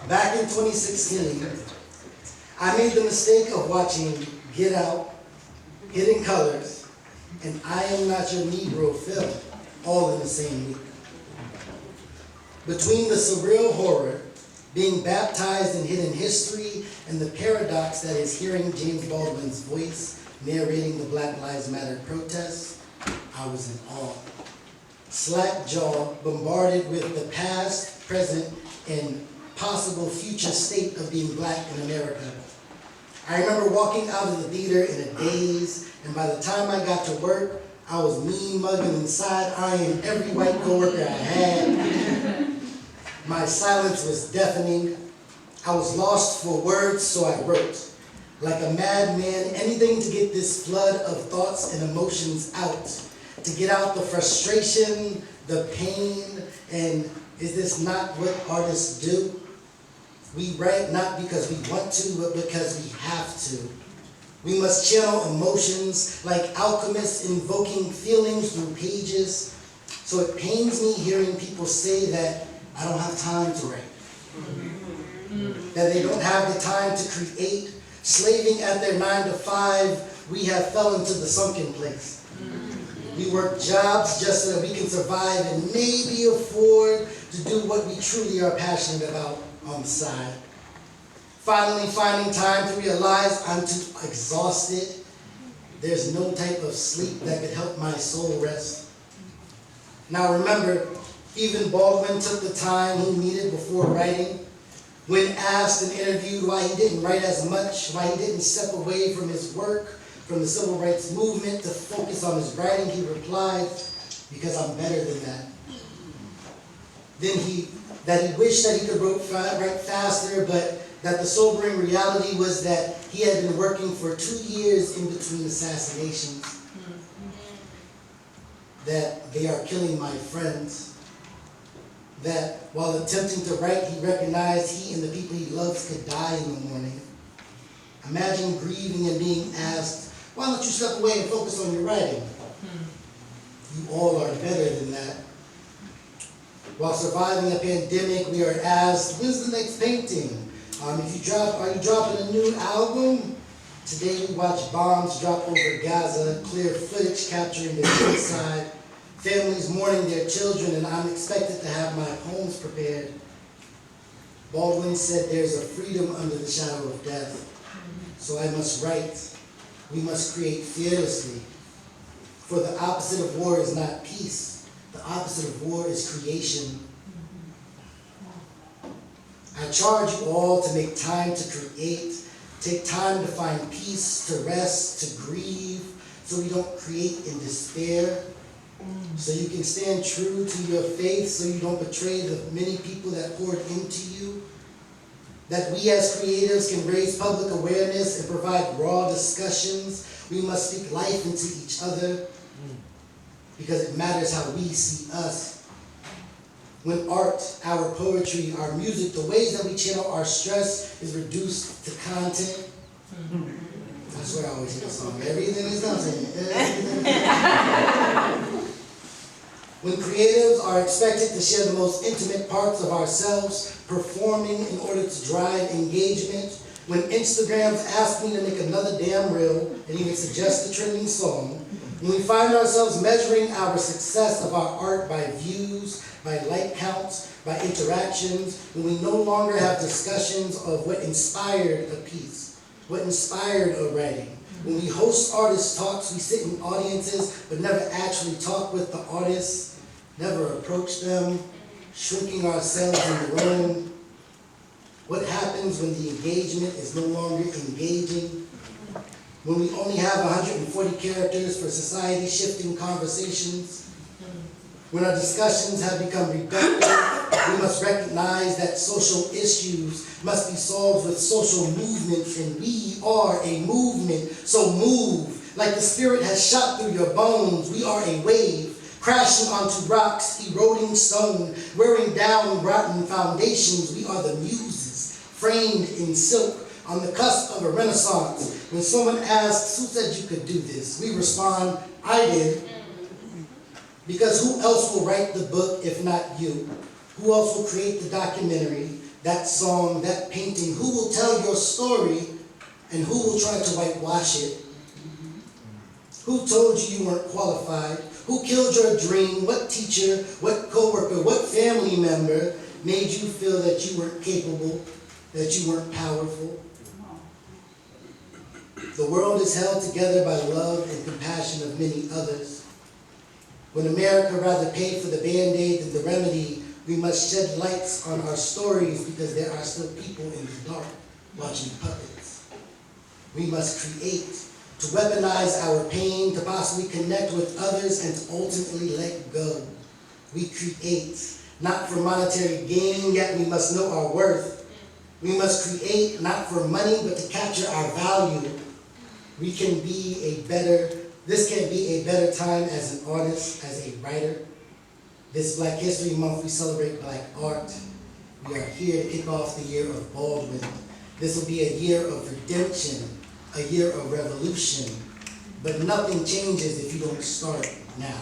Back in 2016, I made the mistake of watching Get Out, Hidden Colors, and I Am Not Your Negro film all in the same week. Between the surreal horror, being baptized in hidden history, and the paradox that is hearing James Baldwin's voice narrating the Black Lives Matter protests, I was in awe. Slack jaw, bombarded with the past, present, and possible future state of being black in America. I remember walking out of the theater in a daze, and by the time I got to work, I was mean mugging and side-eyeing every white coworker I had. My silence was deafening. I was lost for words, so I wrote. Like a madman, anything to get this flood of thoughts and emotions out. To get out the frustration, the pain, and is this not what artists do? We write not because we want to, but because we have to. We must channel emotions like alchemists invoking feelings through pages. So it pains me hearing people say that I don't have time to write. That they don't have the time to create. Slaving at their 9 to 5, we have fell into the sunken place. We work jobs just so that we can survive and maybe afford to do what we truly are passionate about on the side. Finally finding time to realize I'm too exhausted. There's no type of sleep that could help my soul rest. Now remember, even Baldwin took the time he needed before writing. When asked and interviewed why he didn't write as much, why he didn't step away from his work, from the civil rights movement to focus on his writing, he replied, because I'm better than that. Then he wished that he could write faster, but that the sobering reality was that he had been working for 2 years in between assassinations. That they are killing my friends. That while attempting to write, he recognized he and the people he loves could die in the morning. Imagine grieving and being asked, why don't you step away and focus on your writing? You all are better than that. While surviving a pandemic, we are asked, when's the next painting? Are you dropping a new album? Today we watch bombs drop over Gaza, clear footage capturing the genocide, families mourning their children, and I'm expected to have my poems prepared. Baldwin said there's a freedom under the shadow of death. So I must write. We must create fearlessly. For the opposite of war is not peace. The opposite of war is creation. I charge you all to make time to create, take time to find peace, to rest, to grieve, so we don't create in despair, so you can stand true to your faith, so you don't betray the many people that poured into you, that we as creatives can raise public awareness and provide raw discussions. We must speak life into each other, because it matters how we see us. When art, our poetry, our music, the ways that we channel our stress is reduced to content. I swear I always hear the song. Everything is nothing. When creatives are expected to share the most intimate parts of ourselves, performing in order to drive engagement. When Instagrams ask me to make another damn reel and even suggest a trending song. When we find ourselves measuring our success of our art by views, by like counts, by interactions, when we no longer have discussions of what inspired a piece, what inspired a writing. When we host artist talks, we sit in audiences but never actually talk with the artists, never approach them, shrinking ourselves in the room. What happens when the engagement is no longer engaging? When we only have 140 characters for society-shifting conversations? When our discussions have become reductive, we must recognize that social issues must be solved with social movements, and we are a movement, so move. Like the spirit has shot through your bones, we are a wave, crashing onto rocks, eroding stone, wearing down rotten foundations. We are the muses, framed in silk, on the cusp of a renaissance. When someone asks, who said you could do this? We respond, I did. Because who else will write the book if not you? Who else will create the documentary, that song, that painting, who will tell your story and who will try to whitewash it? Who told you weren't qualified? Who killed your dream? What teacher, what coworker, what family member made you feel that you weren't capable, that you weren't powerful? The world is held together by love and compassion of many others. When America rather paid for the Band-Aid than the remedy, we must shed lights on our stories because there are still people in the dark watching puppets. We must create, to weaponize our pain, to possibly connect with others and to ultimately let go. We create, not for monetary gain, yet we must know our worth. We must create, not for money, but to capture our value. This can be a better time as an artist, as a writer. This Black History Month, we celebrate Black art. We are here to kick off the year of Baldwin. This will be a year of redemption, a year of revolution. But nothing changes if you don't start now.